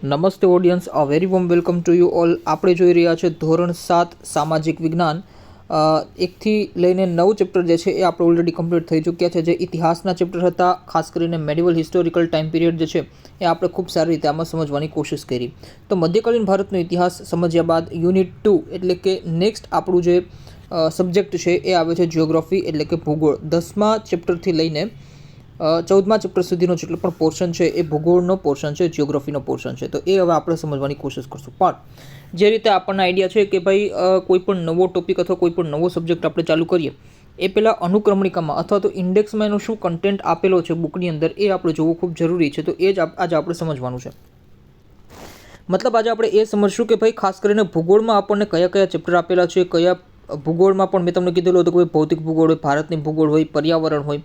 નમસ્તે audience, a very warm welcome to you all. આપણે જોઈ રહ્યા છે ધોરણ 7 સામાજિક વિજ્ઞાન. એકથી લઈને 9 ચેપ્ટર જે છે એ આપણે ઓલરેડી કમ્પ્લીટ થઈ ચૂક્યા છે. જે ઇતિહાસના ચેપ્ટર હતા, ખાસ કરીને મેડિવલ હિસ્ટોરિકલ ટાઈમ પીરિયડ જે છે એ આપણે ખૂબ સારી રીતે આમાં સમજવાની કોશિશ કરી. તો મધ્યકાલીન ભારતનો ઇતિહાસ સમજ્યા બાદ યુનિટ 2 એટલે કે નેક્સ્ટ આપણું જે સબ્જેક્ટ છે એ આવે છે જિયોગ્રાફી એટલે કે ભૂગોળ. 10મા ચેપ્ટરથી લઈને 14મા ચેપ્ટર સુધીનો જેટલો પણ પોર્શન છે એ ભૂગોળનો પોર્શન છે, જિયોગ્રાફીનો પોર્શન છે. તો એ હવે આપણે સમજવાની કોશિશ કરશું. પણ જે રીતે આપણને આઈડિયા છે કે ભાઈ કોઈ પણ નવો ટોપિક અથવા કોઈ પણ નવો સબ્જેક્ટ આપણે ચાલુ કરીએ એ પહેલાં અનુક્રમણિકામાં અથવા તો ઇન્ડેક્સમાં એનો શું કન્ટેન્ટ આપેલો છે બુકની અંદર એ આપણે જોવું ખૂબ જરૂરી છે. તો એ જ આજે આપણે સમજવાનું છે. મતલબ આજે આપણે એ સમજશું કે ભાઈ ખાસ કરીને ભૂગોળમાં આપણને કયા કયા ચેપ્ટર આપેલા છે, કયા ભૂગોળમાં પણ મેં તમને કીધેલું હતું કે ભાઈ ભૌતિક ભૂગોળ હોય, ભારતની ભૂગોળ હોય, પર્યાવરણ હોય.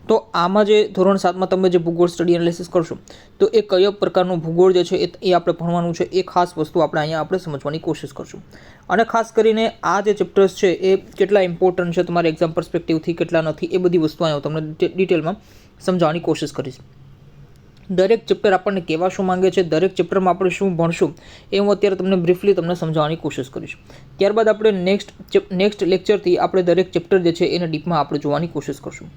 તો આમાં જે ધોરણ 7માં તમે જે ભૂગોળ સ્ટડી એનાલિસિસ કરશો તો એ કયો પ્રકારનું ભૂગોળ જે છે એ આપણે ભણવાનું છે. એ ખાસ વસ્તુ અહીંયા આપણે સમજવાની કોશિશ કરશું. અને ખાસ કરીને આ જે ચેપ્ટર્સ છે એ કેટલા ઇમ્પોર્ટન્ટ છે તમારા એક્ઝામ પર્સપેક્ટિવથી, કેટલા નથી, એ બધી વસ્તુ અહીંયા તમને ડિટેલમાં સમજાવવાની કોશિશ કરીશ. દરેક ચેપ્ટર આપણને કહેવા શું માંગે છે, દરેક ચેપ્ટરમાં આપણે શું ભણશું એ હું અત્યારે તમને બ્રીફલી તમને સમજાવવાની કોશિશ કરીશ. ત્યારબાદ આપણે નેક્સ્ટ લેક્ચરથી આપણે દરેક ચેપ્ટર જે છે એને ડીપમાં આપણે જોવાની કોશિશ કરશું.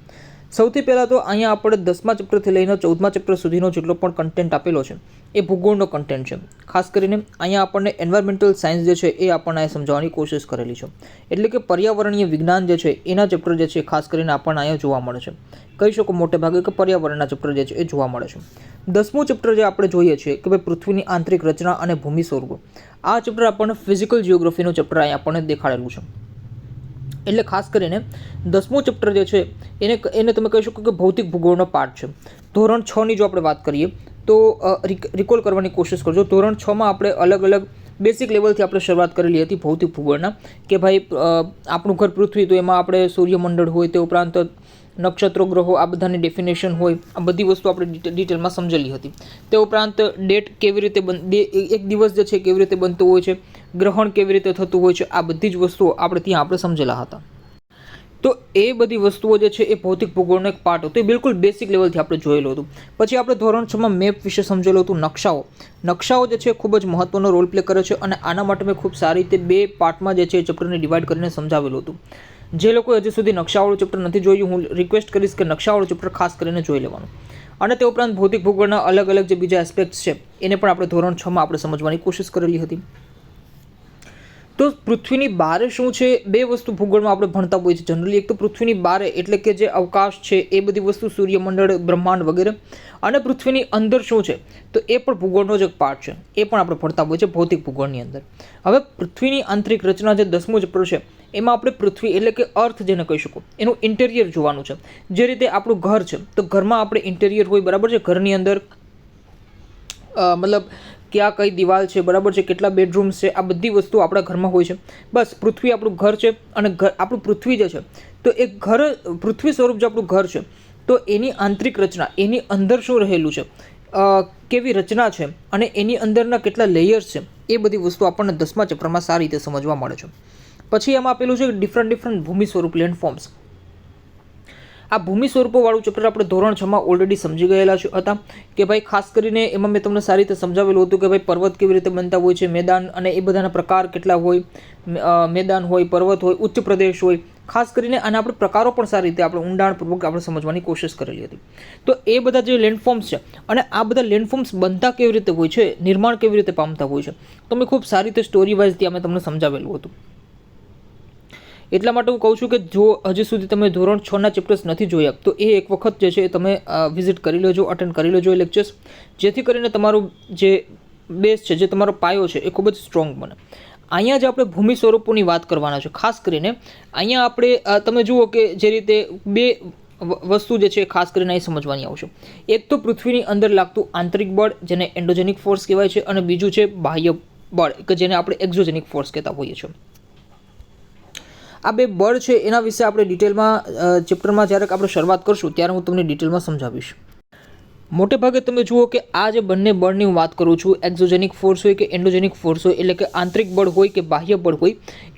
સૌથી પહેલાં તો અહીંયા આપણે 10મા ચેપ્ટરથી લઈને 14મા ચેપ્ટર સુધીનો જેટલો પણ કન્ટેન્ટ આપેલો છે એ ભૂગોળનો કન્ટેન્ટ છે. ખાસ કરીને અહીંયા આપણને એન્વાયરમેન્ટલ સાયન્સ જે છે એ આપણને સમજાવવાની કોશિશ કરેલી છે. એટલે કે પર્યાવરણીય વિજ્ઞાન જે છે એના ચેપ્ટર જે છે ખાસ કરીને આપણને અહીંયા જોવા મળે છે. કહી શકો મોટે ભાગે કે પર્યાવરણના ચેપ્ટર જે છે એ જોવા મળે છે. 10મું ચેપ્ટર જે આપણે જોઈએ છીએ કે ભાઈ પૃથ્વીની આંતરિક રચના અને ભૂમિ સ્વરૂપો. આ ચેપ્ટર આપણને ફિઝિકલ જિયોગ્રાફીનું ચેપ્ટર અહીંયા આપણને દેખાડેલું છે. એટલે ખાસ કરીને 10મું ચેપ્ટર જે છે એને તમે કહી શકો કે ભૌતિક ભૂગોળનો પાર્ટ છે. ધોરણ 6ની જો આપણે વાત કરીએ તો રિકોલ કરવાની કોશિશ કરજો. ધોરણ 6માં આપણે અલગ અલગ બેસિક લેવલથી આપણે શરૂઆત કરેલી હતી ભૌતિક ભૂગોળના, કે ભાઈ આપણું ઘર પૃથ્વી, તો એમાં આપણે સૂર્યમંડળ હોય, તે ઉપરાંત નક્ષત્રો, ગ્રહો, આ બધાની ડેફિનેશન હોય, આ બધી વસ્તુ આપણે ડિટેલમાં સમજેલી હતી. તે ઉપરાંત ડેટ કેવી રીતે એક દિવસ જે છે કેવી રીતે બનતો હોય છે, ગ્રહણ કેવી રીતે થતું હોય છે, આ બધી જ વસ્તુઓ આપણે સમજેલા હતા. તો એ બધી વસ્તુઓ જે છે એ ભૌતિક ભૂગોળનો એક પાર્ટ હતો. એ બિલકુલ બેસિક લેવલથી આપણે જોયેલું હતું. પછી આપણે ધોરણ 6માં મેપ વિશે સમજેલું હતું. નકશાઓ જે છે ખૂબ જ મહત્વનો રોલ પ્લે કરે છે અને આના માટે મેં ખૂબ સારી રીતે 2 પાર્ટમાં જે છે એ ચેપ્ટરને ડિવાઈડ કરીને સમજાવેલું હતું. જે લોકો હજી સુધી નકશાવાળું ચેપ્ટર નથી જોયું, હું રિક્વેસ્ટ કરીશ કે નકશાવાળું ચેપ્ટર ખાસ કરીને જોઈ લેવાનું. અને તે ઉપરાંત ભૌતિક ભૂગોળના અલગ અલગ જે બીજા એસ્પેક્ટ્સ છે એને પણ આપણે ધોરણ 6માં આપણે સમજવાની કોશિશ કરેલી હતી. તો પૃથ્વીની બારે શું છે, 2 વસ્તુ ભૂગોળમાં આપણે ભણતા હોઈએ છીએ જનરલી. એક તો પૃથ્વીની બારે એટલે કે જે અવકાશ છે એ બધી વસ્તુ, સૂર્યમંડળ, બ્રહ્માંડ વગેરે. અને પૃથ્વીની અંદર શું છે તો એ પણ ભૂગોળનો જ એક પાર્ટ છે. એ પણ આપણે ભણતા હોઈએ છીએ ભૌતિક ભૂગોળની અંદર. હવે પૃથ્વીની આંતરિક રચના જે 10મું ચેપ્ટર છે એમાં આપણે પૃથ્વી એટલે કે અર્થ જેને કહી શકો એનું ઇન્ટેરિયર જોવાનું છે. જે રીતે આપણું ઘર છે તો ઘરમાં આપણે ઇન્ટેરિયર હોય, બરાબર છે, ઘરની અંદર મતલબ ક્યાં કઈ દિવાલ છે, બરાબર છે, કેટલા બેડરૂમ્સ છે, આ બધી વસ્તુ આપણા ઘરમાં હોય છે. બસ પૃથ્વી આપણું ઘર છે. અને આપણું પૃથ્વી જે છે તો એ ઘર, પૃથ્વી સ્વરૂપ જે આપણું ઘર છે તો એની આંતરિક રચના, એની અંદર શું રહેલું છે, કેવી રચના છે અને એની અંદરના કેટલા લેયર્સ છે, એ બધી વસ્તુ આપણને 10મા ચેપ્ટરમાં સારી રીતે સમજવા મળે છે. પછી એમાં આપેલું છે ડિફરન્ટ ભૂમિ સ્વરૂપ, લેન્ડફોર્મ્સ. આ ભૂમિ સ્વરૂપોવાળું ચેપ્ટર આપણે ધોરણ 6માં ઓલરેડી સમજી ગયેલા હતા કે ભાઈ ખાસ કરીને એમાં મેં તમને સારી રીતે સમજાવેલું હતું કે ભાઈ પર્વત કેવી રીતે બનતા હોય છે, મેદાન અને એ બધાના પ્રકાર કેટલા હોય, મેદાન હોય, પર્વત હોય, ઉચ્ચ પ્રદેશ હોય. ખાસ કરીને આના આપણે પ્રકારો પણ સારી રીતે આપણે ઊંડાણપૂર્વક આપણે સમજવાની કોશિશ કરેલી હતી. તો એ બધા જે લેન્ડફોર્મ્સ છે અને આ બધા લેન્ડફોર્મ્સ બનતા કેવી રીતે હોય છે, નિર્માણ કેવી રીતે પામતા હોય છે, તો મેં ખૂબ સારી રીતે સ્ટોરી વાઇઝથી અમે તમને સમજાવેલું હતું. એટલા માટે હું કહું છું કે જો હજી સુધી તમે ધોરણ 6ના ચેપ્ટર્સ નથી જોયા તો એ એક વખત જે છે તમે વિઝિટ કરી લેજો, અટેન્ડ કરી લેજો એ લેક્ચર્સ, જેથી કરીને તમારું જે બેઝ છે, જે તમારો પાયો છે એ ખૂબ જ સ્ટ્રોંગ બને. અહીંયા જે આપણે ભૂમિ સ્વરૂપોની વાત કરવાના છે, ખાસ કરીને અહીંયા આપણે તમે જુઓ કે જે રીતે 2 વસ્તુ જે છે ખાસ કરીને અહીં સમજવાની આવશે. એક તો પૃથ્વીની અંદર લાગતું આંતરિક બળ જેને એન્ડોજેનિક ફોર્સ કહેવાય છે, અને બીજું છે બાહ્ય બળ કે જેને આપણે એક્ઝોજેનિક ફોર્સ કહેતા હોઈએ છીએ. આ 2 બળ છે એના વિશે આપણે ડિટેલમાં ચેપ્ટરમાં જ્યારે આપણે શરૂઆત કરશું ત્યારે હું તમને ડિટેલમાં સમજાવીશ. મોટે ભાગે તમે જુઓ કે આ જે બંને બળની હું વાત કરું છું, એક્ઝોજેનિક ફોર્સ હોય કે એન્ડોજેનિક ફોર્સ હોય, એટલે કે આંતરિક બળ હોય કે બાહ્ય બળ હોય,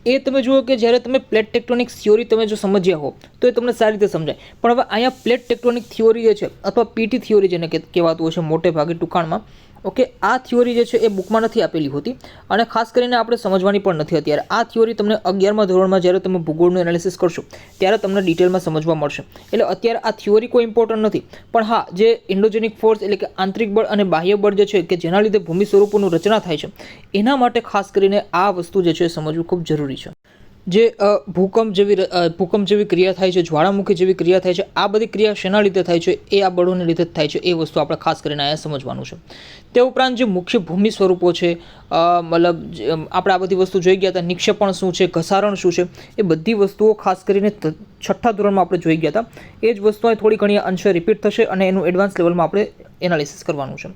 એ તમે જુઓ કે જ્યારે તમે પ્લેટ ટેક્ટોનિક થિયોરી તમે જો સમજ્યા હો તો એ તમને સારી રીતે સમજાય. પણ હવે અહીંયા પ્લેટ ટેક્ટોનિક થિયોરી જે છે અથવા પીટી થિયોરી જેને કહેવાતું હોય છે મોટે ભાગે ટૂંકાણમાં, ઓકે, આ થિયોરી જે છે એ બુકમાં નથી આપેલી હોતી અને ખાસ કરીને આપણે સમજવાની પણ નથી અત્યારે. આ થિયોરી તમને 11મા ધોરણમાં જ્યારે તમે ભૂગોળનું એનાલિસિસ કરશો ત્યારે તમને ડિટેલમાં સમજવા મળશે. એટલે અત્યારે આ થિયોરી કોઈ ઇમ્પોર્ટન્ટ નથી. પણ હા, જે ઇન્ડોજેનિક ફોર્સ એટલે કે આંતરિક બળ અને બાહ્ય બળ જે છે કે જેના લીધે ભૂમિ સ્વરૂપોનું રચના થાય છે, એના માટે ખાસ કરીને આ વસ્તુ જે છે સમજવું ખૂબ જરૂરી છે. જે ભૂકંપ જેવી ક્રિયા થાય છે, જ્વાળામુખી જેવી ક્રિયા થાય છે, આ બધી ક્રિયા શેના લીધે થાય છે? એ આ બળોને લીધે જ થાય છે. એ વસ્તુ આપણે ખાસ કરીને અહીંયા સમજવાનું છે. તે ઉપરાંત જે મુખ્ય ભૂમિ સ્વરૂપો છે, મતલબ આપણે આ બધી વસ્તુ જોઈ ગયા હતા. નિક્ષેપણ શું છે, ઘસારણ શું છે, એ બધી વસ્તુઓ ખાસ કરીને 6ઠ્ઠા ધોરણમાં આપણે જોઈ ગયા હતા. એ જ વસ્તુઓ થોડી ઘણી અંશે રિપીટ થશે અને એનું એડવાન્સ લેવલમાં આપણે એનાલિસિસ કરવાનું છે.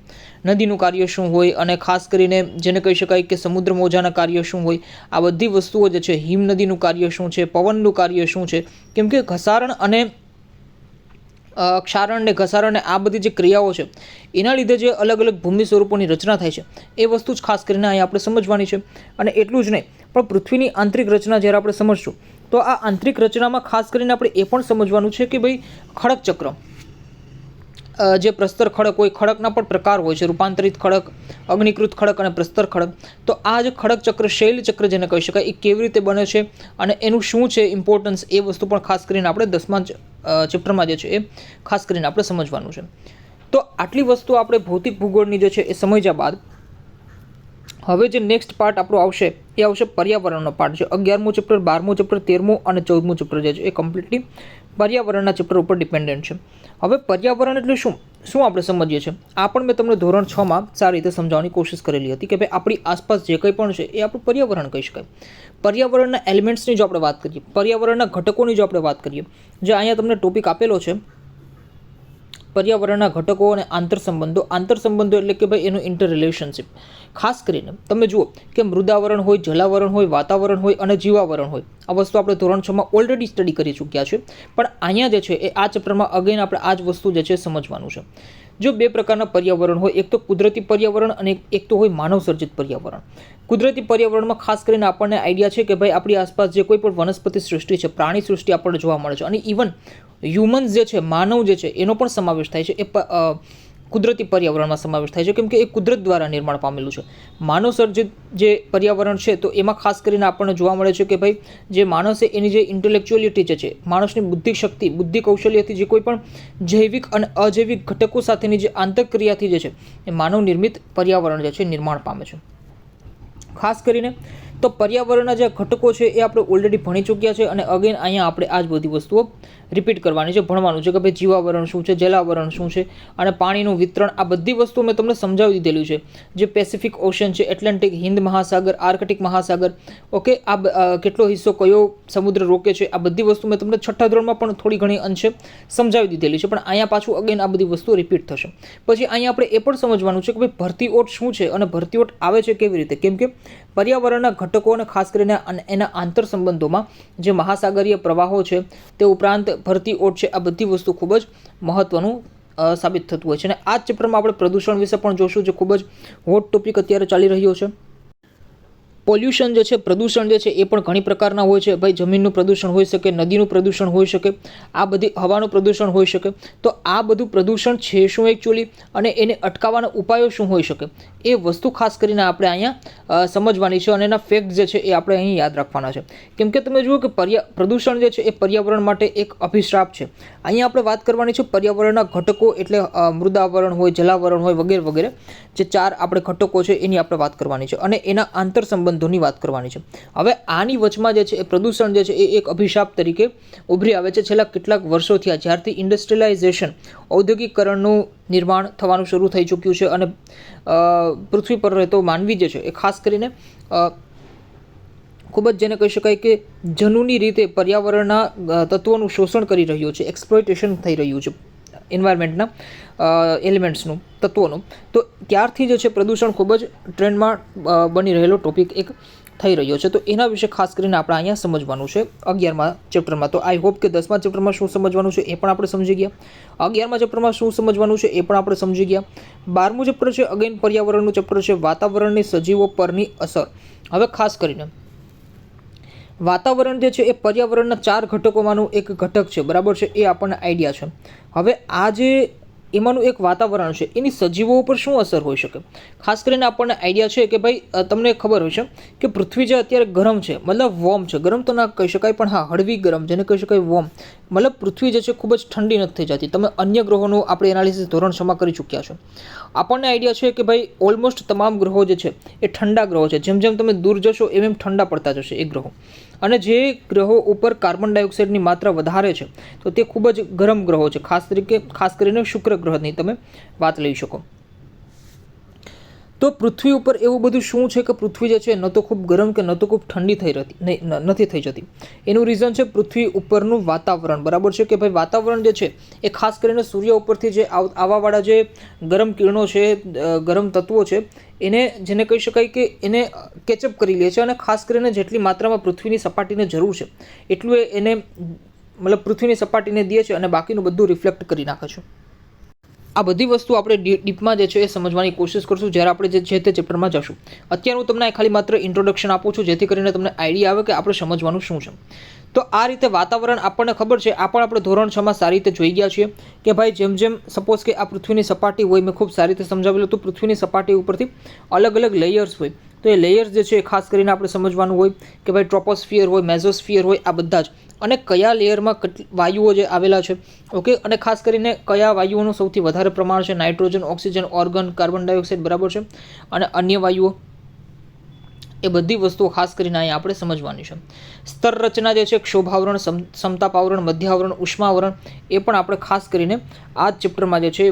નદીનું કાર્ય શું હોય અને ખાસ કરીને જેને કહી શકાય કે સમુદ્ર મોજાના કાર્ય શું હોય, આ બધી વસ્તુઓ જે છે, હિમનદીનું કાર્ય શું છે, પવનનું કાર્ય શું છે, કેમ કે ઘસારણ અને ક્ષારણ ને ઘસારણ ને આ બધી જે ક્રિયાઓ છે એના લીધે જે અલગ અલગ ભૂમિ સ્વરૂપોની રચના થાય છે એ વસ્તુ જ ખાસ કરીને અહીંયા આપણે સમજવાની છે. અને એટલું જ નહીં, પણ પૃથ્વીની આંતરિક રચના જ્યારે આપણે સમજશું તો આ આંતરિક રચનામાં ખાસ કરીને આપણે એ પણ સમજવાનું છે કે ભાઈ ખડક ચક્ર, જે પ્રસ્તર ખડક હોય, ખડકના પણ પ્રકાર હોય છે, રૂપાંતરિત ખડક, અગ્નિકૃત ખડક અને પ્રસ્તર ખડક. તો આ જે ખડક ચક્ર, શૈલ ચક્ર જેને કહી શકાય, એ કેવી રીતે બને છે અને એનું શું છે ઇમ્પોર્ટન્સ, એ વસ્તુ પણ ખાસ કરીને આપણે 10મા ચેપ્ટરમાં જે છે એ ખાસ કરીને આપણે સમજવાનું છે. તો આટલી વસ્તુ આપણે ભૌતિક ભૂગોળની જે છે એ સમજ્યા બાદ હવે જે નેક્સ્ટ પાર્ટ આપણો આવશે એ આવશે પર્યાવરણનો પાર્ટ છે. 11મું ચેપ્ટર, 12મું ચેપ્ટર, 13મું અને 14મું ચેપ્ટર જે છે એ કમ્પ્લીટલી પર્યાવરણના ચેપ્ટર ઉપર ડિપેન્ડન્ટ છે. હવે પર્યાવરણ એટલે શું આપણે સમજીએ છીએ. આ પણ મેં તમને ધોરણ 6માં સારી રીતે સમજાવવાની કોશિશ કરેલી હતી કે ભાઈ આપણી આસપાસ જે કંઈ પણ છે એ આપણું પર્યાવરણ કહી શકાય. પર્યાવરણના એલિમેન્ટ્સની જો આપણે વાત કરીએ, પર્યાવરણના ઘટકોની જો આપણે વાત કરીએ, જે અહીંયા તમને ટોપિક આપેલો છે, પર્યાવરણના ઘટકો અને આંતરસંબંધો એટલે કે ભાઈ એનું ઇન્ટર રિલેશનશિપ. ખાસ કરીને તમે જુઓ કે મૃદાવરણ હોય, જલાવરણ હોય, વાતાવરણ હોય અને જીવાવરણ હોય. આ વસ્તુ આપણે ધોરણ 6માં ઓલરેડી સ્ટડી કરી ચૂક્યા છે, પણ અહીંયા જે છે એ આ ચેપ્ટરમાં અગેન આપણે આ જ વસ્તુ જે છે સમજવાનું છે. જો બે પ્રકારના પર્યાવરણ હોય, એક તો કુદરતી પર્યાવરણ અને એક તો હોય માનવ સર્જિત પર્યાવરણ. કુદરતી પર્યાવરણમાં ખાસ કરીને આપણને આઈડિયા છે કે ભાઈ આપણી આસપાસ જે કોઈ પણ વનસ્પતિ સૃષ્ટિ છે, પ્રાણી સૃષ્ટિ આપણને જોવા મળે છે અને ઇવન હ્યુમન્સ જે છે, માનવ જે છે, એનો પણ સમાવેશ થાય છે. એ કુદરતી પર્યાવરણમાં સમાવેશ થાય છે કેમ કે એ કુદરત દ્વારા નિર્માણ પામેલું છે. માનવ સર્જિત જે પર્યાવરણ છે તો એમાં ખાસ કરીને આપણને જોવા મળે છે કે ભાઈ જે માણસ છે એની જે ઇન્ટેલેક્ચ્યુઅલિટી જે છે, માણસની બુદ્ધિ શક્તિ, બુદ્ધિ કૌશલ્યથી જે કોઈ પણ જૈવિક અને અજૈવિક ઘટકો સાથેની જે આંતરક્રિયાથી જે છે એ માનવ નિર્મિત પર્યાવરણ જે છે નિર્માણ પામે છે. ખાસ કરીને તો પર્યાવરણના જે ઘટકો છે એ આપણે ઓલરેડી ભણી ચૂક્યા છે અને અગેન અહીંયા આપણે આ જ બધી વસ્તુઓ રિપીટ કરવાની છે, ભણવાનું છે કે ભાઈ જીવાવરણ શું છે, જલાવરણ શું છે અને પાણીનું વિતરણ. આ બધી વસ્તુઓ મેં તમને સમજાવી દીધેલું છે. જે પેસિફિક ઓશન છે, એટલાન્ટિક, હિન્દ મહાસાગર, આર્કટિક મહાસાગર, ઓકે, આ કેટલો હિસ્સો કયો સમુદ્ર રોકે છે, આ બધી વસ્તુ મેં તમને 6ઠ્ઠા ધોરણમાં પણ થોડી ઘણી અંશે સમજાવી દીધેલી છે. પણ અહીંયા પાછું અગેન આ બધી વસ્તુ રિપીટ થશે. પછી અહીંયા આપણે એ પણ સમજવાનું છે કે ભાઈ ભરતી ઓટ શું છે અને ભરતી ઓટ આવે છે કેવી રીતે, કેમ કે પર્યાવરણના ઘટકો અને ખાસ કરીને એના આંતર સંબંધોમાં જે મહાસાગરીય પ્રવાહો છે તે ઉપરાંત ભરતી ઓટ છે, આ બધી વસ્તુ ખૂબ જ મહત્વનું સાબિત થતું હોય છે. અને આ જ ચેપ્ટરમાં આપણે પ્રદૂષણ વિશે પણ જોશું, જે ખૂબ જ હોટ ટોપિક અત્યારે ચાલી રહ્યો છે. પોલ્યુશન જે છે, પ્રદૂષણ જે છે એ પણ ઘણી પ્રકારના હોય છે. ભાઈ જમીનનું પ્રદૂષણ હોઈ શકે, નદીનું પ્રદૂષણ હોઈ શકે, આ બધી હવાનું પ્રદૂષણ હોઈ શકે. તો આ બધું પ્રદૂષણ છે શું એકચ્યુઅલી અને એને અટકાવવાના ઉપાયો શું હોઈ શકે, એ વસ્તુ ખાસ કરીને આપણે અહીંયા સમજવાની છે અને એના ફેક્ટ જે છે એ આપણે અહીં યાદ રાખવાના છે. કેમ કે તમે જુઓ કે પ્રદૂષણ જે છે એ પર્યાવરણ માટે એક અભિશ્રાપ છે. અહીંયા આપણે વાત કરવાની છે પર્યાવરણના ઘટકો એટલે મૃદાવરણ હોય, જલાવરણ હોય વગેરે વગેરે, જે 4 આપણે ઘટકો છે એની આપણે વાત કરવાની છે અને એના આંતર સંબંધોની વાત કરવાની છે. હવે આની વચમાં જે છે એ પ્રદૂષણ જે છે એ એક અભિશાપ તરીકે ઉભરી આવે છે. છેલ્લા કેટલાક વર્ષોથી જ્યારથી ઇન્ડસ્ટ્રીયલાઇઝેશન, ઔદ્યોગિકરણનું નિર્માણ થવાનું શરૂ થઈ ચૂક્યું છે અને પૃથ્વી પર રહેતો માનવી જે છે એ ખાસ કરીને ખૂબ જ જેને કહી શકાય કે જનૂની રીતે પર્યાવરણના તત્વોનું શોષણ કરી રહ્યો છે, એક્સપ્લોઇટેશન થઈ રહ્યું છે એન્વાયરમેન્ટના એલિમેન્ટ્સનું, તત્વોનું. તો ત્યારથી જે છે પ્રદૂષણ ખૂબ જ ટ્રેન્ડમાં બની રહેલો ટોપિક એક થઈ રહ્યો છે. તો એના વિશે ખાસ કરીને આપણે અહીંયા સમજવાનું છે 11મા ચેપ્ટરમાં. તો આઈ હોપ કે 10મા ચેપ્ટરમાં શું સમજવાનું છે એ પણ આપણે સમજી ગયા, 11મા ચેપ્ટરમાં શું સમજવાનું છે એ પણ આપણે સમજી ગયા. 12મું ચેપ્ટર છે અગેન પર્યાવરણનું ચેપ્ટર છે, વાતાવરણની સજીવો પરની અસર. હવે ખાસ કરીને વાતાવરણ જે છે એ પર્યાવરણના 4 ઘટકોમાંનું એક ઘટક છે, બરાબર છે, એ આપણને આઈડિયા છે. હવે આ જે એમાંનું એક વાતાવરણ છે એની સજીવો ઉપર શું અસર હોઈ શકે? ખાસ કરીને આપણને આઈડિયા છે કે ભાઈ તમને ખબર હોય છે કે પૃથ્વી જે અત્યારે ગરમ છે, મતલબ વોર્મ છે, ગરમ તો ના કહી શકાય પણ હા હળવી ગરમ, જેને કહી શકાય વોર્મ, મતલબ પૃથ્વી જે છે ખૂબ જ ઠંડી નથી થઈ જતી. તમે અન્ય ગ્રહોનું આપણે એનાલિસિસ ધોરણ 6 માં કરી ચૂક્યા છો. આપણને આઈડિયા છે કે ભાઈ ઓલમોસ્ટ તમામ ગ્રહો જે છે એ ઠંડા ગ્રહો છે. જેમ જેમ તમે દૂર જશો એમ ઠંડા પડતા જશે એ ગ્રહો. અને જે ગ્રહો ઉપર કાર્બન ડાયોક્સાઇડની માત્રા વધારે છે તો તે ખૂબ જ ગરમ ગ્રહો છે. ખાસ કરીને શુક્ર ગ્રહની તમે વાત લઈ શકો. તો પૃથ્વી ઉપર એવું બધું શું છે કે પૃથ્વી જે છે ન તો ખૂબ ગરમ કે ન તો ખૂબ ઠંડી નથી થઈ જતી? એનું રીઝન છે પૃથ્વી ઉપરનું વાતાવરણ, બરાબર છે, કે ભાઈ વાતાવરણ જે છે એ ખાસ કરીને સૂર્ય ઉપરથી જે આવવાવાળા જે ગરમ કિરણો છે, ગરમ તત્વો છે, એને જેને કહી શકાય કે એને કેચઅપ કરી લે છે. અને ખાસ કરીને જેટલી માત્રામાં પૃથ્વીની સપાટીને જરૂર છે એટલું એને મતલબ પૃથ્વીની સપાટીને દે છે અને બાકીનું બધું રિફ્લેક્ટ કરી નાખે છે. આ બધી વસ્તુ આપણે ડીપમાં જે છે એ સમજવાની કોશિશ કરશું જ્યારે આપણે જે તે ચેપ્ટરમાં જશું. અત્યારે હું તમને ખાલી માત્ર ઇન્ટ્રોડક્શન આપું છું જેથી કરીને તમને આઈડિયા આવે કે આપણે સમજવાનું શું છે. તો આ રીતે વાતાવરણ આપણને ખબર છે, આ પણ આપણે ધોરણ 6 માં સારી રીતે જોઈ ગયા છીએ કે ભાઈ જેમ જેમ સપોઝ કે આ પૃથ્વીની સપાટી હોય, મેં ખૂબ સારી રીતે સમજાવેલું હતું, પૃથ્વીની સપાટી ઉપરથી અલગ અલગ લેયર્સ હોય. તો એ લેયર્સ જે છે ખાસ કરીને આપણે સમજવાનું હોય કે ભાઈ ટ્રોપોસ્ફિયર હોય, મેઝોસ્ફિયર હોય, આ બધા જ, અને કયા લેયરમાં વાયુઓ જે આવેલા છે, ઓકે, અને ખાસ કરીને કયા વાયુઓનું સૌથી વધારે પ્રમાણ છે, nitrogen, oxygen, organ, carbon dioxide, બરાબર છે, અને અન્ય વાયુઓ, એ બધી વસ્તુઓ ખાસ કરીને અહીંયા આપણે સમજવાની છે. સ્તર રચના જે છે, ક્ષોભાવરણ, સમતાપાવરણ, મધ્યાવરણ, ઉષ્માવરણ, એ પણ આપણે ખાસ કરીને આ ચેપ્ટરમાં જે છે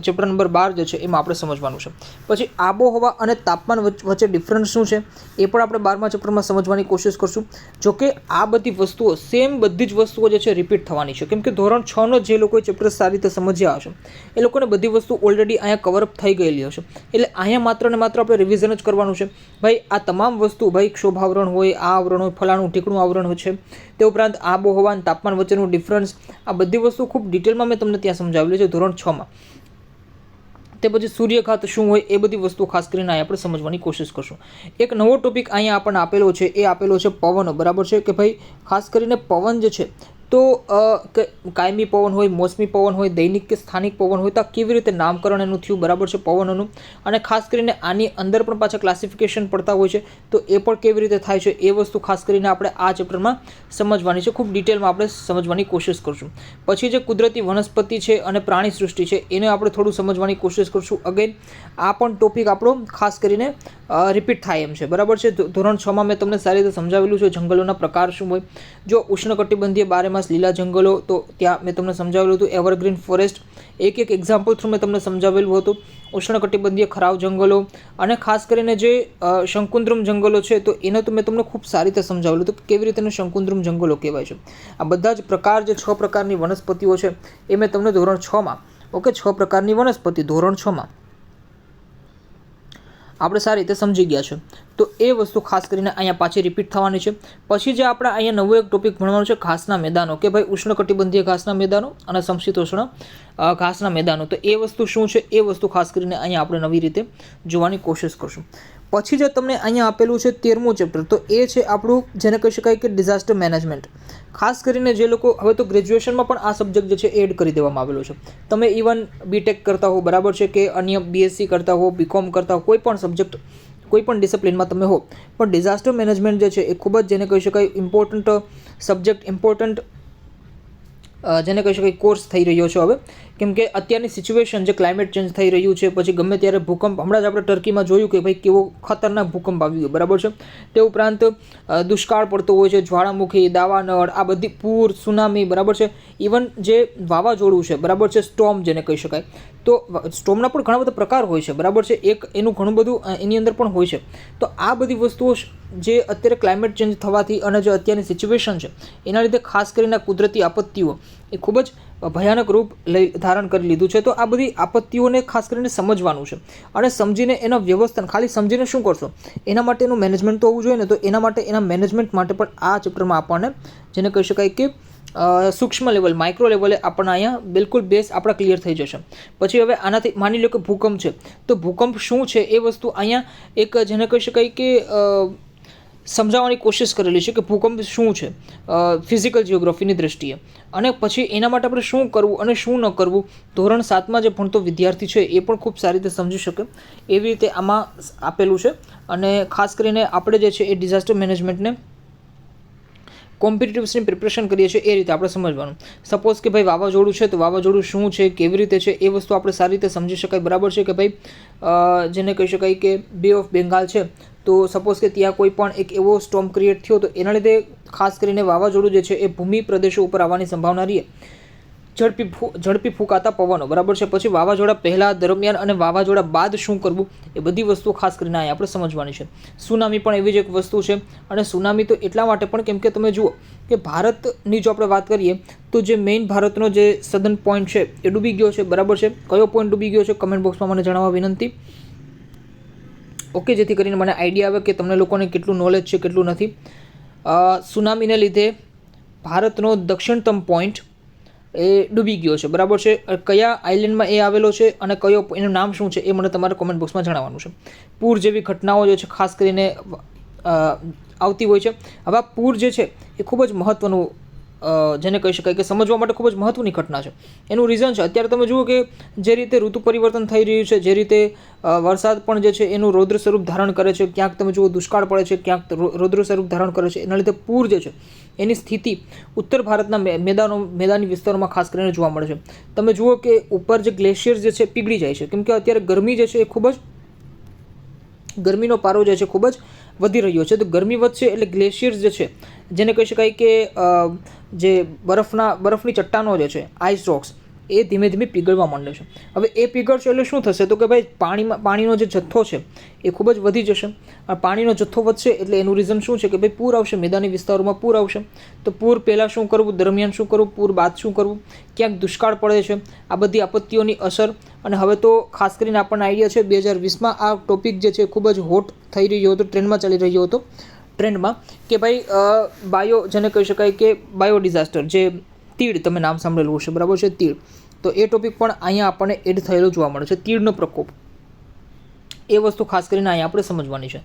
ચેપ્ટર નંબર 12 જે છે એમાં આપણે સમજવાનું છે. પછી આબોહવા અને તાપમાન વચ્ચે ડિફરન્સ શું છે એ પણ આપણે 12મા ચેપ્ટરમાં સમજવાની કોશિશ કરશું. જોકે આ બધી વસ્તુઓ સેમ બધી જ વસ્તુઓ જે છે રિપીટ થવાની છે, કેમ કે ધોરણ 6નો જે લોકોએ ચેપ્ટર સારી રીતે સમજ્યા હશે એ લોકોને બધી વસ્તુ ઓલરેડી અહીંયા કવરઅપ થઈ ગયેલી હશે. એટલે અહીંયા માત્ર ને માત્ર આપણે રિવિઝન જ કરવાનું છે. ભાઈ આ તમામ વસ્તુ, ભાઈ ક્ષોભાવરણ હોય, આ આવરણ હોય, ફલાણું ઠીકણું આવરણ હોય છે, તે ઉપરાંત આબોહવા અને તાપમાન વચ્ચેનું ડિફરન્સ, આ બધી વસ્તુ ખૂબ ડિટેલમાં મેં તમને ત્યાં સમજાવેલી છે ધોરણ 6 માં. તે પછી સૂર્યઘાત શું હોય એ બધી વસ્તુ ખાસ કરીને અહીંયા આપણે સમજવાની કોશિશ કરશું. એક નવો ટોપિક અહીંયા આપણને આપેલો છે, એ આપેલો છે પવન, બરાબર છે, કે ભાઈ ખાસ કરીને પવન જે છે તો કાયમી પવન હોય, મોસમી પવન હોય, દૈનિક કે સ્થાનિક પવન હોય, તો કેવી રીતે નામકરણ એનું થયું, બરાબર છે, પવનોનું. અને ખાસ કરીને આની અંદર પણ પાછા ક્લાસિફિકેશન પડતા હોય છે, તો એ પણ કેવી રીતે થાય છે એ વસ્તુ ખાસ કરીને આપણે આ ચેપ્ટરમાં સમજવાની છે. ખૂબ ડિટેલમાં આપણે સમજવાની કોશિશ કરશું. પછી જે કુદરતી વનસ્પતિ છે અને પ્રાણી સૃષ્ટિ છે એને આપણે થોડું સમજવાની કોશિશ કરશું. અગેન આ પણ ટોપિક આપણો ખાસ કરીને રિપીટ થાય એમ છે, બરાબર છે. ધોરણ 6 માં મેં તમને સારી રીતે સમજાવેલું છે જંગલોના પ્રકાર શું હોય. જો ઉષ્ણકટિબંધીય 12 માસ લીલા જંગલો, તો ત્યાં મેં તમને સમજાવેલું હતું એવરગ્રીન ફોરેસ્ટ, એક એક્ઝામ્પલ થ્રુ મેં તમને સમજાવેલું હતું. ઉષ્ણકટિબંધીય ખરાવ જંગલો, અને ખાસ કરીને જે શંકુદ્રુમ જંગલો છે તો એને તો મેં તમને ખૂબ સારી રીતે સમજાવેલું હતું કે કેવી રીતે શંકુદ્રુમ જંગલો કહેવાય છે. આ બધા જ પ્રકાર, જે 6 પ્રકારની વનસ્પતિઓ છે એ મેં તમને ધોરણ 6 માં, ઓકે, 6 પ્રકારની વનસ્પતિ ધોરણ 6 માં આપણે સારી રીતે સમજી ગયા છે. તો એ વસ્તુ ખાસ કરીને અહીંયા પાછી રિપીટ થવાની છે. પછી જે આપણે અહીંયા નવો એક ટોપિક ભણવાનો છે ઘાસના મેદાનો, કે ભાઈ ઉષ્ણકટિબંધીય ઘાસના મેદાનો અને સમશીતોષ્ણ ઘાસના મેદાનો. તો એ વસ્તુ શું છે એ વસ્તુ ખાસ કરીને અહીંયા આપણે નવી રીતે જોવાની કોશિશ કરશું. પછી જે તમને અહીંયા આપેલું છે 13મું ચેપ્ટર, તો એ છે આપણું જેને કહી શકાય કે ડિઝાસ્ટર મેનેજમેન્ટ. ખાસ કરીને જે લોકો હવે તો ગ્રેજ્યુએશનમાં પણ આ સબ્જેક્ટ જે છે એડ કરી દેવામાં આવેલો છે. તમે ઇવન બીટેક કરતા હો, બરાબર છે, કે અન્ય બીએસસી કરતા હો, બીકોમ કરતા હો, કોઈ પણ સબ્જેક્ટ, કોઈ પણ ડિસિપ્લિનમાં તમે હો, પણ ડિઝાસ્ટર મેનેજમેન્ટ જે છે એ ખૂબ જ જેને કહી શકાય ઇમ્પોર્ટન્ટ સબ્જેક્ટ, ઇમ્પોર્ટન્ટ જેને કહી શકાય કોર્સ થઈ રહ્યો છે હવે. કેમ કે અત્યારની સિચ્યુએશન, જે ક્લાઇમેટ ચેન્જ થઈ રહ્યું છે, પછી ગમે ત્યારે ભૂકંપ, હમણાં જ આપણે ટર્કીમાં જોયું કે ભાઈ કેવો ખતરનાક ભૂકંપ આવી ગયો, બરાબર છે. તે ઉપરાંત દુષ્કાળ પડતો હોય છે, જ્વાળામુખી, દાવાનળ, આ બધી પૂર, સુનામી, બરાબર છે. ઇવન જે વાવાઝોડું છે, બરાબર છે, સ્ટોર્મ જેને કહી શકાય, તો સ્ટોર્મના પણ ઘણા બધા પ્રકાર હોય છે, બરાબર છે. એક એનું ઘણું બધું એની અંદર પણ હોય છે. તો આ બધી વસ્તુઓ જે અત્યારે ક્લાઇમેટ ચેન્જ થવાથી અને જે અત્યારની સિચ્યુએશન છે એના લીધે ખાસ કરીને કુદરતી આપત્તિઓ એ ખૂબ જ ભયાનક રૂપ ધારણ કરી લીધું છે. તો આ બધી આપત્તિઓને ખાસ કરીને સમજવાનું છે અને સમજીને એના વ્યવસ્થાન, ખાલી સમજીને શું કરશો, એના માટે એનું મેનેજમેન્ટ તો હોવું જોઈએ ને. તો એના માટે, એના મેનેજમેન્ટ માટે પણ આ ચેપ્ટરમાં આપણને જેને કહી શકાય કે સૂક્ષ્મ લેવલ, માઇક્રો લેવલે આપણને અહીંયા બિલકુલ બેઝ આપણા ક્લિયર થઈ જશે. પછી હવે આનાથી માની લો કે ભૂકંપ છે, તો ભૂકંપ શું છે એ વસ્તુ અહીંયા એક જેને કહી શકાય કે સમજાવવાની કોશિશ કરેલી છે કે ભૂકંપ શું છે ફિઝિકલ જિયોગ્રાફીની દૃષ્ટિએ, અને પછી એના માટે આપણે શું કરવું અને શું ન કરવું ધોરણ 7માં જે ભણતો વિદ્યાર્થી છે એ પણ ખૂબ સારી રીતે સમજી શકે એવી રીતે આમાં આપેલું છે. અને ખાસ કરીને આપણે જે છે એ ડિઝાસ્ટર મેનેજમેન્ટને કોમ્પિટિટિવ્સની પ્રિપરેશન કરીએ છીએ એ રીતે આપણે સમજવાનું. સપોઝ કે ભાઈ વાવાઝોડું છે તો વાવાઝોડું શું છે, કેવી રીતે છે, એ વસ્તુ આપણે સારી રીતે સમજી શકાય. બરાબર છે કે ભાઈ જેને કહી શકાય કે બે ઓફ બેંગાલ છે, તો સપોઝ કે ત્યાં કોઈ પણ એક એવો સ્ટોર્મ ક્રિએટ થયો તો એના લીધે ખાસ કરીને વાવાઝોડું જે છે એ ભૂમિ પ્રદેશો ઉપર આવવાની સંભાવના રહે. ઝડપી ફૂંકાતા પવનો. બરાબર છે. પછી વાવાઝોડા પહેલાં, દરમિયાન અને વાવાઝોડા બાદ શું કરવું એ બધી વસ્તુઓ ખાસ કરીને અહીં આપણે સમજવાની છે. સુનામી પણ એવી જ એક વસ્તુ છે, અને સુનામી તો એટલા માટે પણ કેમ કે તમે જુઓ કે ભારતની જો આપણે વાત કરીએ તો જે મેઇન ભારતનો જે સદર્ન પોઈન્ટ છે એ ડૂબી ગયો છે. બરાબર છે. કયો પોઈન્ટ ડૂબી ગયો છે કમેન્ટ બોક્સમાં મને જણાવવા વિનંતી. ઓકે, જેથી કરીને મને આઈડિયા આવે કે તમને લોકોને કેટલું નોલેજ છે કેટલું નથી. સુનામીને લીધે ભારતનો દક્ષિણતમ પોઈન્ટ એ ડૂબી ગયો છે. બરાબર છે. કયા આઇલેન્ડમાં એ આવેલો છે અને કયો એનું નામ શું છે એ મને તમારે કોમેન્ટ બોક્સમાં જણાવવાનું છે. પૂર જેવી ઘટનાઓ જે છે ખાસ કરીને આવતી હોય છે. હવે આ પૂર જે છે એ ખૂબ જ મહત્ત્વનું જેને કહી શકાય કે સમજવા માટે ખૂબ જ મહત્ત્વની ઘટના છે. એનું રીઝન છે અત્યારે તમે જુઓ કે જે રીતે ઋતુ પરિવર્તન થઈ રહ્યું છે, જે રીતે વરસાદ પણ જે છે એનું રૌદ્ર સ્વરૂપ ધારણ કરે છે, ક્યાંક તમે જુઓ દુષ્કાળ પડે છે, ક્યાંક રૌદ્ર સ્વરૂપ ધારણ કરે છે. એના લીધે પૂર જે છે એની સ્થિતિ ઉત્તર ભારતના મેદાની વિસ્તારોમાં ખાસ કરીને જોવા મળે છે. તમે જુઓ કે ઉપર જે ગ્લેશિયર્સ જે છે પીગળી જાય છે, કેમ કે અત્યારે ગરમી જે છે એ ખૂબ જ ગરમીનો પારો જે છે ખૂબ જ વધી રહ્યો છે. તો ગરમી વધશે એટલે ગ્લેશિયર્સ જે છે જેને કહી શકાય કે જે બરફની ચટ્ટાનો જે છે આઈસ રોક્સ એ ધીમે ધીમે પીગળવા માંડે છે. હવે એ પીગળશે એટલે શું થશે તો કે ભાઈ પાણીનો જે જથ્થો છે એ ખૂબ જ વધી જશે. અને પાણીનો જથ્થો વધશે એટલે એનું રીઝન શું છે કે ભાઈ પૂર આવશે, મેદાની વિસ્તારોમાં પૂર આવશે. તો પૂર પહેલાં શું કરવું, દરમિયાન શું કરવું, પૂર બાદ શું કરવું, ક્યાંક દુષ્કાળ પડે છે. આ બધી આપત્તિઓની અસર. અને હવે તો ખાસ કરીને આપણને આઈડિયા છે 2020માં આ ટોપિક જે છે ખૂબ જ હોટ થઈ રહ્યો હતો, ટ્રેન્ડમાં ચાલી રહ્યો હતો કે ભાઈ જેને કહી શકાય કે બાયો ડિઝાસ્ટર, જે તીડ, તમે નામ સાંભળેલું હશે. બરાબર છે. તીડ. તો એ ટોપિક પણ અહીંયા આપણને એડ થયેલો જોવા મળે છે. તીડનો પ્રકોપ, એ વસ્તુ ખાસ કરીને અહીંયા આપણે સમજવાની છે.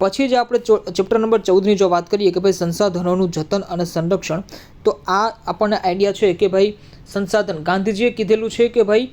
પછી જે આપણે ચેપ્ટર નંબર 14ની જો વાત કરીએ કે ભાઈ સંસાધનોનું જતન અને સંરક્ષણ, તો આ આપણને આઈડિયા છે કે ભાઈ સંસાધન, ગાંધીજીએ કીધેલું છે કે ભાઈ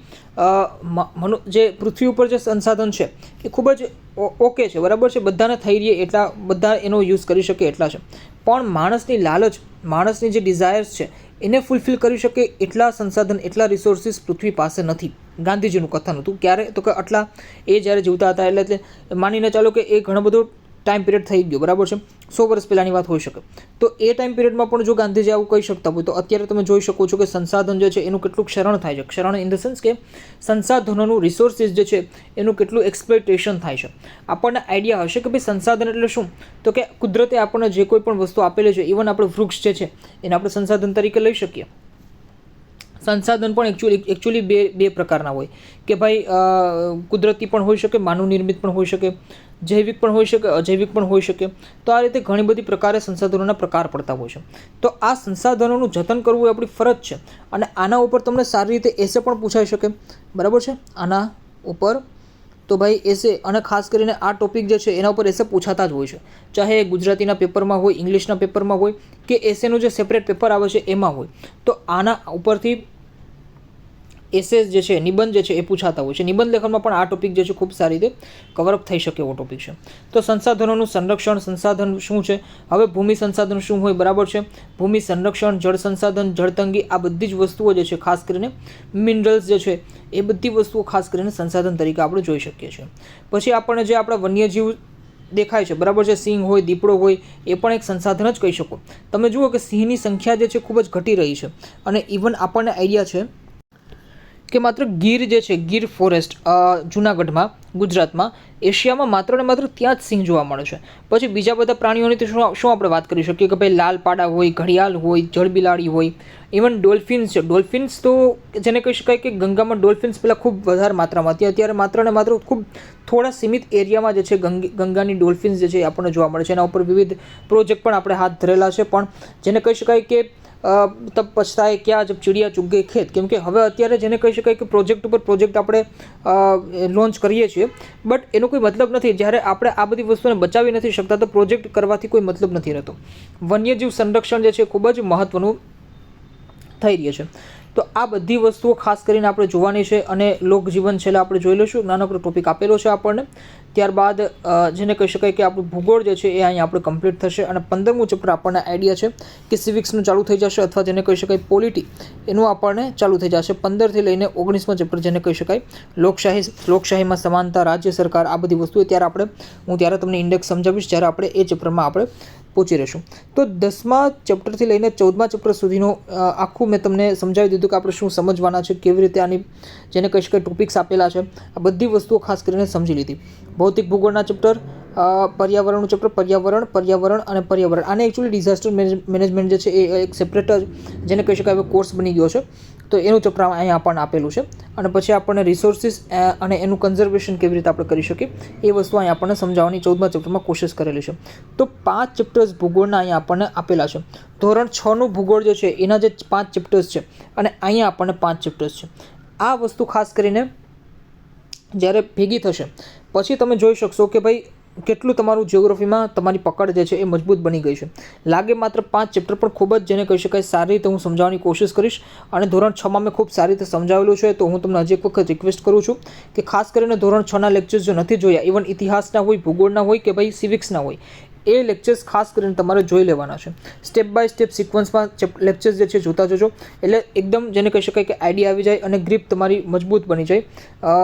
જે પૃથ્વી ઉપર જે સંસાધન છે એ ખૂબ જ ઓકે છે. બરાબર છે. બધાને થઈ રહે એટલા બધા એનો યુઝ કરી શકે એટલા છે. પણ માણસની લાલચ, માણસની જે ડિઝાયર્સ છે એને ફૂલફિલ કરી શકે એટલા સંસાધન, એટલા રિસોર્સિસ પૃથ્વી પાસે નથી. ગાંધીજીનું કથન હતું. ક્યારે તો કે આટલા એ જ્યારે જીવતા હતા એટલે માનીને ચાલો કે એ ઘણો બધો ટાઈમ પિરિયડ થઈ ગયો. બરાબર છે. 100 વર્ષ પહેલાંની વાત હોઈ શકે. તો એ ટાઈમ પિરિયડમાં પણ જો ગાંધીજી આવું કહી શકતા હોય તો અત્યારે તમે જોઈ શકો છો કે સંસાધન જે છે એનું કેટલું ક્ષરણ થાય છે. ક્ષરણ ઇન ધ સેન્સ કે સંસાધનોનું, રિસોર્સિસ જે છે એનું કેટલું એક્સપ્લોઇટેશન થાય છે. આપણને આઈડિયા હશે કે ભાઈ સંસાધન એટલે શું, તો કે કુદરતે આપણને જે કોઈ પણ વસ્તુ આપેલી છે, ઇવન આપણે વૃક્ષ જે છે એને આપણે સંસાધન તરીકે લઈ શકીએ. સંસાધન પણ એકચ્યુઅલી બે પ્રકારના હોય કે ભાઈ કુદરતી પણ હોઈ શકે, માનવ નિર્મિત પણ હોઈ શકે, જૈવિક પણ હોઈ શકે, અજૈવિક પણ હોઈ શકે. તો આ રીતે ઘણી બધી પ્રકારે સંસાધનોના પ્રકાર પડતા હોય છે. તો આ સંસાધનોનું જતન કરવું એ આપણી ફરજ છે. અને આના ઉપર તમને સારી રીતે એસે પણ પૂછાઈ શકે. બરાબર છે. આના ઉપર તો ભાઈ એસે, અને ખાસ કરીને આ ટોપિક જે છે એના ઉપર એસે પૂછાતા જ હોય છે. ચાહે ગુજરાતીના પેપરમાં હોય, ઇંગ્લિશના પેપરમાં હોય કે એસેનું જે સેપરેટ પેપર આવે છે એમાં હોય. તો આના ઉપરથી એસેસ જે છે, નિબંધ જે છે એ પૂછાતા હોય છે. નિબંધ લેખનમાં પણ આ ટોપિક જે છે ખૂબ સારી રીતે કવરઅપ થઈ શકે એવો ટોપિક છે. તો સંસાધનોનું સંરક્ષણ, સંસાધન શું છે, હવે ભૂમિ સંસાધન શું હોય. બરાબર છે. ભૂમિ સંરક્ષણ, જળ સંસાધન, જળતંગી, આ બધી જ વસ્તુઓ જે છે ખાસ કરીને મિનરલ્સ જે છે એ બધી વસ્તુઓ ખાસ કરીને સંસાધન તરીકે આપણે જોઈ શકીએ છીએ. પછી આપણને જે આપણા વન્યજીવ દેખાય છે. બરાબર છે. સિંહ હોય, દીપડો હોય, એ પણ એક સંસાધન જ કહી શકો. તમે જુઓ કે સિંહની સંખ્યા જે છે ખૂબ જ ઘટી રહી છે. અને ઇવન આપણને આઈડિયા છે કે માત્ર ગીર જે છે, ગીર ફોરેસ્ટ જૂનાગઢમાં, ગુજરાતમાં, એશિયામાં માત્ર ને માત્ર ત્યાં જ સિંહ જોવા મળે છે. પછી બીજા બધા પ્રાણીઓની તો શું આપણે વાત કરી શકીએ કે ભાઈ લાલ પાડા હોય, ઘડિયાળ હોય, જળબિલાડી હોય, ઇવન ડોલ્ફિન્સ છે. ડોલ્ફિન્સ તો જેને કહી શકાય કે ગંગામાં ડોલ્ફિન્સ પહેલાં ખૂબ વધારે માત્રામાં હતી. અત્યારે માત્ર ને માત્ર ખૂબ થોડા સીમિત એરિયામાં જે છે ગંગાની ડોલ્ફિન્સ જે છે એ આપણને જોવા મળે છે. એના ઉપર વિવિધ પ્રોજેક્ટ પણ આપણે હાથ ધરેલા છે. પણ જેને કહી શકાય કે તબ પછતાએ ક્યાં જબ ચીડિયા ચૂગ ગઈ ખેત, કેમ કે હવે અત્યારે જેને કહી શકાય કે પ્રોજેક્ટ ઉપર પ્રોજેક્ટ આપણે લોન્ચ કરીએ છીએ, બટ એનો કોઈ મતલબ નથી. જ્યારે આપણે આ બધી વસ્તુને બચાવી નથી શકતા તો પ્રોજેક્ટ કરવાથી કોઈ મતલબ નથી રહેતો. વન્યજીવ સંરક્ષણ જે છે ખૂબ જ મહત્ત્વનું થઈ રહ્યું છે. તો આ બધી વસ્તુઓ ખાસ કરીને આપણે જોવાની છે અને લોકજીવન છેલ્લે આપણે જોઈ લઈશું. નાનકડો ટોપિક આપેલો છે આપણને. ત્યારબાદ જેને કહી શકાય કે આપણું ભૂગોળ જે છે એ અહીં આપણે કમ્પ્લીટ થશે અને 15મું ચેપ્ટર આપણને આઈડિયા છે કે સિવિક્સનું ચાલુ થઈ જશે અથવા જેને કહી શકાય પોલિટી એનું આપણને ચાલુ થઈ જશે. 15થી લઈને 19મો ચેપ્ટર જેને કહી શકાય લોકશાહીમાં સમાનતા, રાજ્ય સરકાર, આ બધી વસ્તુઓ હું ત્યારે તમને ઇન્ડેક્સ સમજાવીશ જ્યારે આપણે એ ચેપ્ટરમાં આપણે પહોંચી રહીશું. તો 10મા ચેપ્ટરથી લઈને 14મા ચેપ્ટર સુધીનું આખું મેં તમને સમજાવી દીધું કે આપણે શું સમજવાના છે, કેવી રીતે આની જેને કહી શકાય ટોપિક્સ આપેલા છે, આ બધી વસ્તુઓ ખાસ કરીને સમજી લીધી. ભૌતિક ભૂગોળના ચેપ્ટર, પર્યાવરણનું ચેપ્ટર, પર્યાવરણ અને પર્યાવરણ. આને એકચ્યુઅલી ડિઝાસ્ટર મેનેજમેન્ટ જે છે એ એક સેપરેટ જેને કહી શકાય હવે કોર્સ બની ગયો છે. તો એનું ચેપ્ટર અહીંયા આપણને આપેલું છે અને પછી આપણને રિસોર્સિસ અને એનું કન્ઝર્વેશન કેવી રીતે આપણે કરી શકીએ એ વસ્તુ અહીંયા આપણને સમજાવવાની 14મા ચેપ્ટરમાં કોશિશ કરેલી છે. તો 5 ચેપ્ટર્સ ભૂગોળના અહીંયા આપણને આપેલા છે. ધોરણ 6નું ભૂગોળ જે છે એના જે 5 ચેપ્ટર્સ છે અને અહીંયા આપણને 5 ચેપ્ટર્સ છે. આ વસ્તુ ખાસ કરીને જ્યારે ભેગી થશે પછી તમે જોઈ શકશો કે ભાઈ કેટલું તમારું જિયોગ્રાફીમાં તમારી પકડ જે છે એ મજબૂત બની ગઈ છે. લાગે માત્ર 5 ચેપ્ટર પણ ખૂબ જ જેને કહી શકાય સારી રીતે હું સમજાવવાની કોશિશ કરીશ અને ધોરણ 6માં મેં ખૂબ સારી રીતે સમજાવેલું છે. તો હું તમને હજી એક વખત રિક્વેસ્ટ કરું છું કે ખાસ કરીને ધોરણ 6ના લેક્ચર્સ જો નથી જોયા, ઇવન ઇતિહાસના હોય, ભૂગોળના હોય કે ભાઈ સિવિક્સના હોય, એ લેક્ચર્સ ખાસ કરીને તમારે જોઈ લેવાના છે. સ્ટેપ બાય સ્ટેપ સિક્વન્સમાં લેક્ચર્સ જે છે જોતા જજો, એટલે એકદમ જેને કહી શકાય કે આઈડિયા આવી જાય અને ગ્રીપ તમારી મજબૂત બની જાય,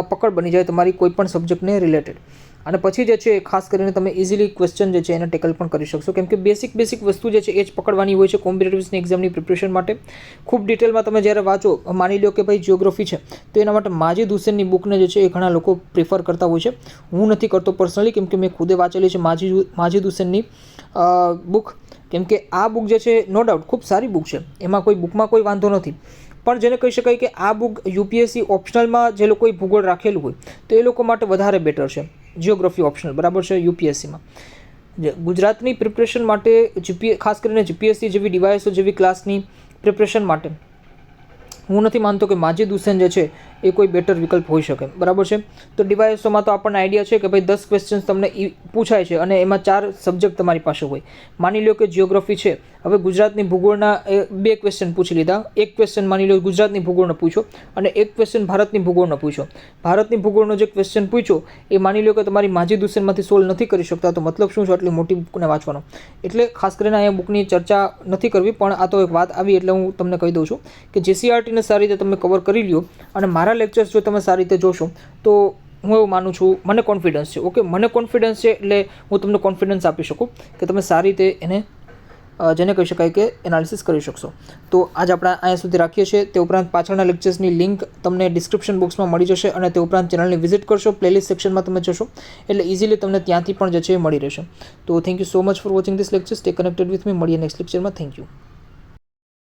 પકડ બની જાય તમારી કોઈ પણ સબ્જેક્ટને રિલેટેડ. અને પછી જે છે ખાસ કરીને તમે ઇઝીલી ક્વેશ્ચન જે છે એને ટેકલ પણ કરી શકશો, કેમ કે બેસિક વસ્તુ જે છે એ જ પકડવાની હોય છે કોમ્પિટિટિવ્સની એક્ઝામની પ્રિપરેશન માટે. ખૂબ ડિટેલમાં તમે જ્યારે વાંચો, માની લો કે ભાઈ જિયોગ્રાફી છે તો એના માટે માજીદ હુસેનની બુકને જે છે એ ઘણા લોકો પ્રિફર કરતા હોય છે. હું નથી કરતો પર્સનલી, કેમ કે મેં ખુદે વાંચેલી છે માજીદ હુસેનની બુક, કેમ કે આ બુક જે છે નો ડાઉટ ખૂબ સારી બુક છે, એમાં કોઈ બુકમાં કોઈ વાંધો નથી. પણ જેને કહી શકાય કે આ બુક યુપીએસસી ઓપ્શનલમાં જે લોકોએ ભૂગોળ રાખેલું હોય તો એ લોકો માટે વધારે બેટર છે. જિયોગ્રાફી ઓપ્શનલ બરાબર છે યુપીએસસીમાં. ગુજરાતની પ્રિપરેશન માટે ખાસ કરીને જીપીએસસી જેવી ડિવાઇસો જેવી ક્લાસની પ્રિપરેશન માટે હું નથી માનતો કે માજીદ હુસેન જે છે એ કોઈ બેટર વિકલ્પ હોઈ શકે, બરાબર છે. તો ડિવાઇસોમાં તો આપણને આઈડિયા છે કે ભાઈ 10 ક્વેશ્ચન્સ તમને પૂછાય છે અને એમાં 4 સબ્જેક્ટ તમારી પાસે હોય. માની લો કે જિયોગ્રાફી છે, હવે ગુજરાતની ભૂગોળના 2 ક્વેશ્ચન પૂછી લીધા, એક ક્વેશ્ચન માની લો ગુજરાતની ભૂગોળનો પૂછ્યો અને એક ક્વેશ્ચન ભારતની ભૂગોળનો પૂછ્યો. ભારતની ભૂગોળનો જે ક્વેશ્ચન પૂછ્યો એ માની લો કે તમારી માજીદ હુસેનમાંથી સોલ્વ નથી કરી શકતા, તો મતલબ શું છે આટલી મોટી બુકને વાંચવાનો. એટલે ખાસ કરીને અહીંયા બુકની ચર્ચા નથી કરવી, પણ આ તો એક વાત આવી એટલે હું તમને કહી દઉં છું કે જીસીઆરટીને સારી રીતે તમે કવર કરી લ્યો અને મારા લેક્ચર્સ જો તમે સારી રીતે જોશો તો હું એવું માનું છું, મને કોન્ફિડન્સ છે, ઓકે, મને કોન્ફિડન્સ છે એટલે હું તમને કોન્ફિડન્સ આપી શકું કે તમે સારી રીતે એને જેને કહી શકાય કે એનાલિસિસ કરી શકશો. તો આજ આપણે અહીંયા સુધી રાખીએ છીએ. તે ઉપરાંત પાછળના લેક્ચર્સની લિંક તમને ડિસ્ક્રિપ્શન બોક્સમાં મળી જશે અને તે ઉપરાંત ચેનલની વિઝિટ કરશો, પ્લેલિસ્ટ સેક્શનમાં તમે જશો એટલે ઇઝીલી તમને ત્યાંથી પણ જે છે એ મળી રહેશે. તો thank you so much for watching this lecture. Stay connected with me. મળીએ નેક્સ્ટ લેક્ચરમાં. Thank you.